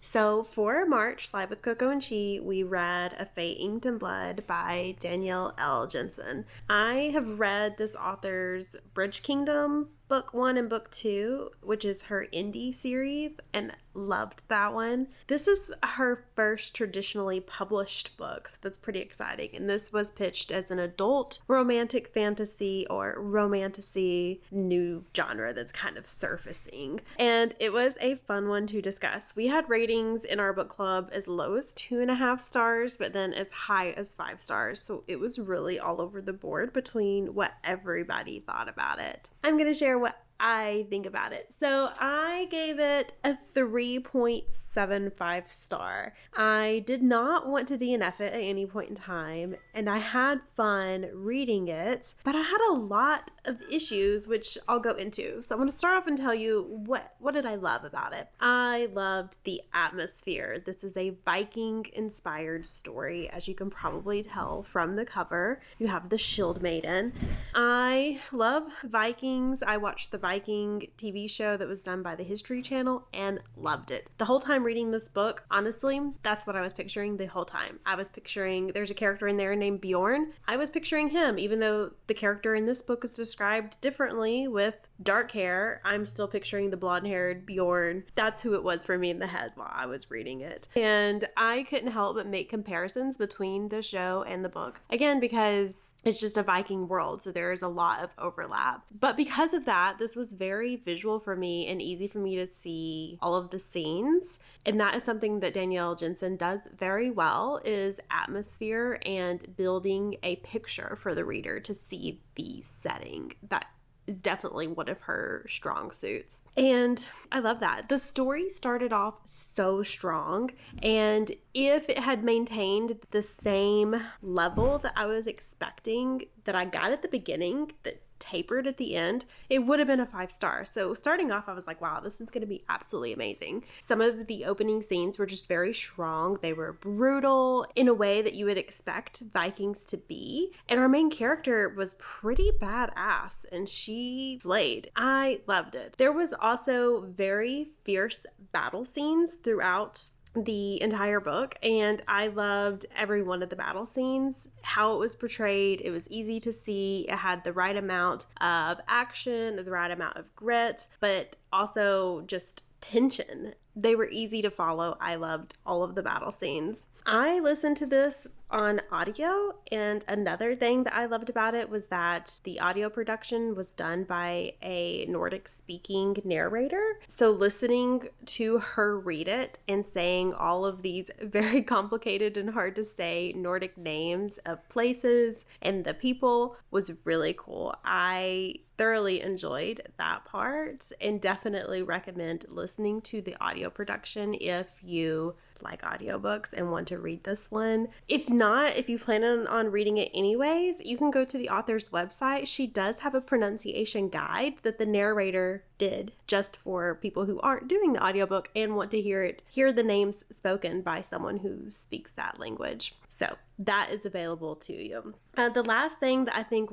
So for March, Live with Coco and Chi, we read A Fate Inked in Blood by Danielle L. Jensen. I have read this author's Bridge Kingdom book 1 and book 2, which is her indie series, and loved that one. This is her first traditionally published book, so that's pretty exciting. And this was pitched as an adult romantic fantasy or romantasy, new genre that's kind of surfacing. And it was a fun one to discuss. We had ratings in our book club as low as 2.5 stars, but then as high as 5 stars. So it was really all over the board between what everybody thought about it. I'm going to share what I think about it. So I gave it a 3.75 star. I did not want to DNF it at any point in time, and I had fun reading it, but I had a lot of issues, which I'll go into. So I'm going to start off and tell you what did I love about it. I loved the atmosphere. This is a Viking-inspired story, as you can probably tell from the cover. You have the Shield Maiden. I love Vikings. I watched the Viking TV show that was done by the History Channel and loved it. The whole time reading this book, honestly, that's what I was picturing the whole time. I was picturing, there's a character in there named Bjorn. I was picturing him, even though the character in this book is described differently with dark hair. I'm still picturing the blonde-haired Bjorn. That's who it was for me in the head while I was reading it. And I couldn't help but make comparisons between the show and the book. Again, because it's just a Viking world, so there is a lot of overlap. But because of that, this was very visual for me and easy for me to see all of the scenes. And that is something that Danielle Jensen does very well, is atmosphere and building a picture for the reader to see the setting. That is definitely one of her strong suits. And I love that. The story started off so strong, and if it had maintained the same level that I was expecting, that I got at the beginning, that tapered at the end, it would have been a 5 star. So starting off, I was like, wow, this is going to be absolutely amazing. Some of the opening scenes were just very strong. They were brutal in a way that you would expect Vikings to be. And our main character was pretty badass, and she slayed. I loved it. There was also very fierce battle scenes throughout the entire book, and I loved every one of the battle scenes, how it was portrayed. It was easy to see. It had the right amount of action, the right amount of grit, but also just tension. They were easy to follow. I loved all of the battle scenes. I listened to this on audio, and another thing that I loved about it was that the audio production was done by a Nordic speaking narrator. So listening to her read it and saying all of these very complicated and hard to say Nordic names of places and the people was really cool. I thoroughly enjoyed that part and definitely recommend listening to the audio production if you like audiobooks and want to read this one. If not, if you plan on reading it anyways, you can go to the author's website. She does have a pronunciation guide that the narrator did just for people who aren't doing the audiobook and want to hear the names spoken by someone who speaks that language. So that is available to you. The last thing that I think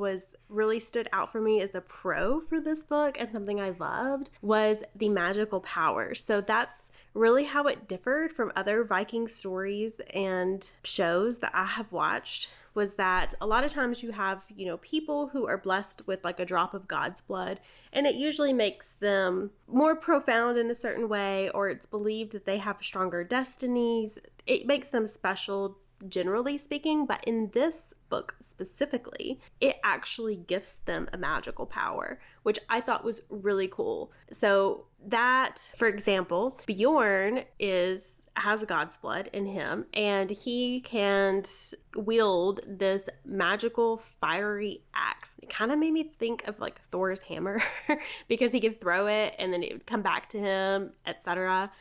really stood out for me as a pro for this book, and something I loved, was the magical powers. So that's really how it differed from other Viking stories and shows that I have watched, was that a lot of times you have, people who are blessed with like a drop of God's blood, and it usually makes them more profound in a certain way, or it's believed that they have stronger destinies. It makes them special, generally speaking, but in this book specifically, it actually gifts them a magical power, which I thought was really cool. So that, for example, Bjorn has God's blood in him, and he can wield this magical fiery axe. It kind of made me think of like Thor's hammer because he could throw it and then it would come back to him, etc.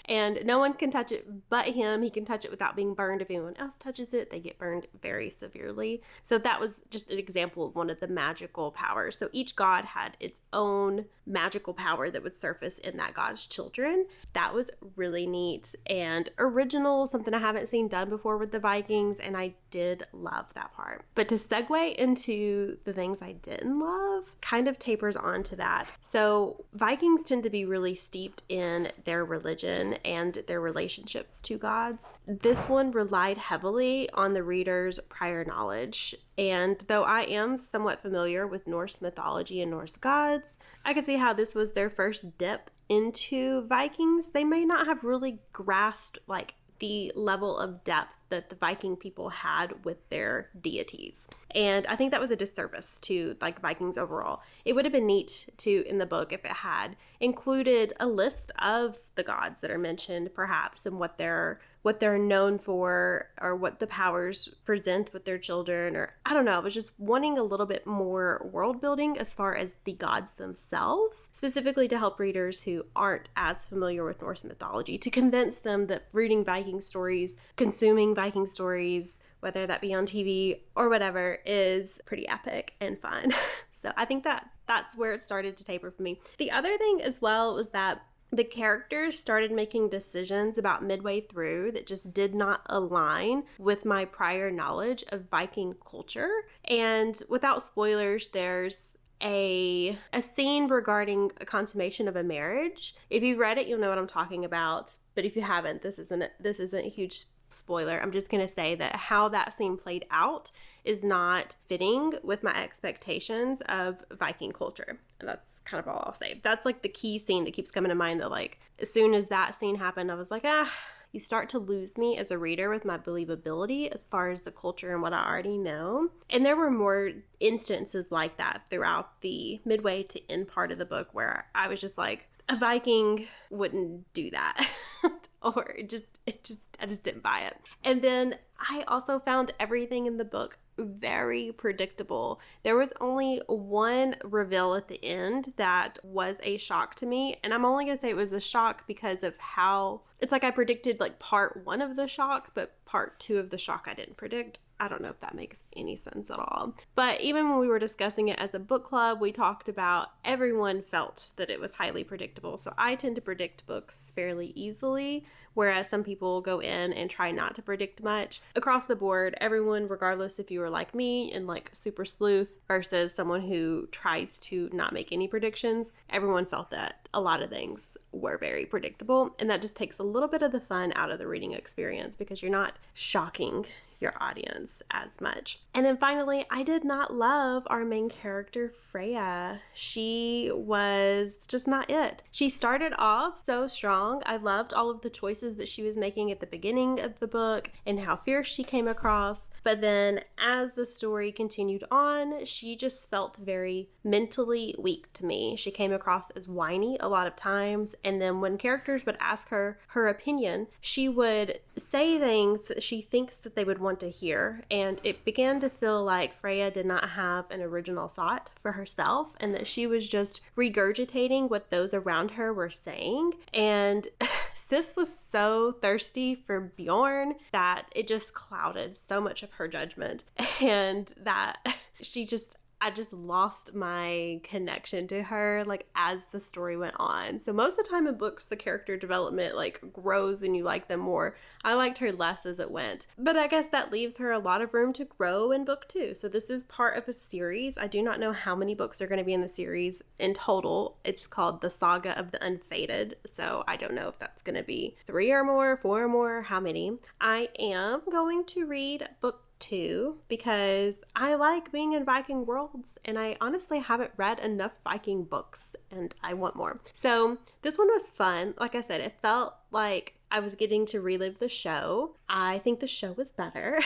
And no one can touch it but him. He can touch it without being burned. If anyone else touches it, they get burned very severely. So that was just an example of one of the magical powers. So each god had its own magical power that would surface in that god's children. That was really neat. neat and original, something I haven't seen done before with the Vikings, and I did love that part. But to segue into the things I didn't love, kind of tapers onto that. So Vikings tend to be really steeped in their religion and their relationships to gods. This one relied heavily on the reader's prior knowledge. And though I am somewhat familiar with Norse mythology and Norse gods, I could see how this was their first dip into Vikings. They may not have really grasped like the level of depth that the Viking people had with their deities. And I think that was a disservice to like Vikings overall. It would have been neat to, in the book, if it had included a list of the gods that are mentioned perhaps and what they're known for, or what the powers present with their children, or I don't know. I was just wanting a little bit more world building as far as the gods themselves, specifically to help readers who aren't as familiar with Norse mythology, to convince them that reading Viking stories, consuming Viking stories, whether that be on TV or whatever, is pretty epic and fun. So I think that's where it started to taper for me. The other thing as well was that the characters started making decisions about midway through that just did not align with my prior knowledge of Viking culture. And without spoilers, there's a scene regarding a consummation of a marriage. If you've read it, you'll know what I'm talking about. But if you haven't, this isn't a huge spoiler. I'm just going to say that how that scene played out is not fitting with my expectations of Viking culture. And that's kind of all I'll say. That's like the key scene that keeps coming to mind, that like as soon as that scene happened, I was like, you start to lose me as a reader with my believability as far as the culture and what I already know. And there were more instances like that throughout the midway to end part of the book where I was just like, a Viking wouldn't do that. Or I just didn't buy it. And then I also found everything in the book very predictable. There was only one reveal at the end that was a shock to me. And I'm only going to say it was a shock because of how it's like I predicted like part one of the shock, but part two of the shock I didn't predict. I don't know if that makes any sense at all. But even when we were discussing it as a book club, we talked about everyone felt that it was highly predictable. So I tend to predict books fairly easily, whereas some people go in and try not to predict much. Across the board, everyone, regardless if you were like me and like super sleuth versus someone who tries to not make any predictions, everyone felt that a lot of things were very predictable. And that just takes a little bit of the fun out of the reading experience because you're not shocking your audience as much. And then finally, I did not love our main character, Freya. She was just not it. She started off so strong. I loved all of the choices that she was making at the beginning of the book and how fierce she came across. But then as the story continued on, she just felt very mentally weak to me. She came across as whiny a lot of times. And then when characters would ask her opinion, she would say things that she thinks that they would want to hear, and it began to feel like Freya did not have an original thought for herself and that she was just regurgitating what those around her were saying. And Sis was so thirsty for Bjorn that it just clouded so much of her judgment, and that I just lost my connection to her like as the story went on. So most of the time in books, the character development like grows and you like them more. I liked her less as it went. But I guess that leaves her a lot of room to grow in book 2. So this is part of a series. I do not know how many books are going to be in the series in total. It's called The Saga of the Unfated. So I don't know if that's going to be 3 or more, 4 or more, how many. I am going to read book 2 because I like being in Viking worlds and I honestly haven't read enough Viking books and I want more. So this one was fun. Like I said, it felt like I was getting to relive the show. I think the show was better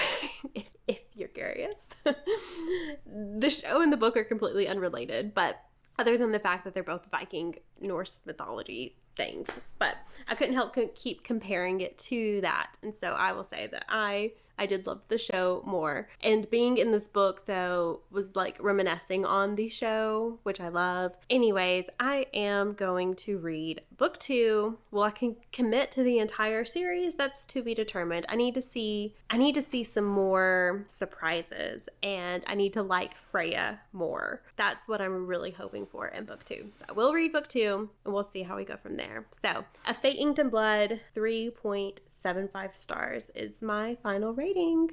if you're curious. The show and the book are completely unrelated, but other than the fact that they're both Viking Norse mythology things, but I couldn't help keep comparing it to that. And so I will say that I I did love the show more. And being in this book, though, was like reminiscing on the show, which I love. Anyways, I am going to read book 2. Well, I can commit to the entire series. That's to be determined. I need to see some more surprises, and I need to like Freya more. That's what I'm really hoping for in book 2. So I will read book 2 and we'll see how we go from there. So A Fate Inked in Blood, 3.75 stars is my final rating.